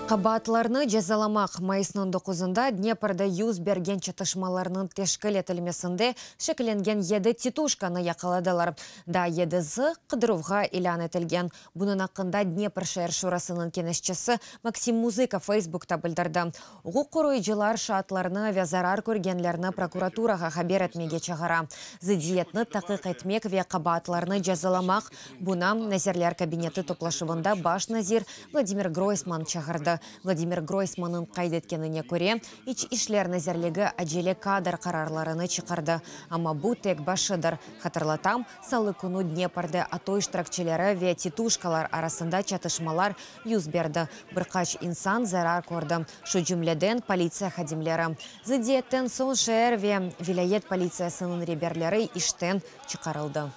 Қабатларны жазаламақ майысының 9-ында Днепрда юз берген чатышмаларының тешкіл етілмесінде шекіленген еді титушканы яқаладылар. Да едізі қыдыруға илан етілген. Бұның ақында Днепр шәр шурасының кенесчісі Максим Музыка Фейсбукта білдірді. Ұғы қоройжылар шатларны вязарар көргенлерні прокуратураға хабер етмеге чағара. Зидиетні тақиқ етмек ве қабатларны жазаламақ. Бұнам Назерлер кабинеті топлашывында баш назир Владимир Гройсман чағырды. Владимир Гройсманның қайдеткеніне көре, ішлер назерлігі әжелі кадр қарарларыны чықарды. Ама бұл тек башыдыр. Хатырлатам, салы күні Днепрді атой штыракчелері ве титушкалар арасында чатышмалар юз берді. Бірқач инсан зарар көрді. Шу жүмледен полиция хадимлері. Зидиеттен сон шәр ве вилайет полициясының реберлері іштен чықарылды.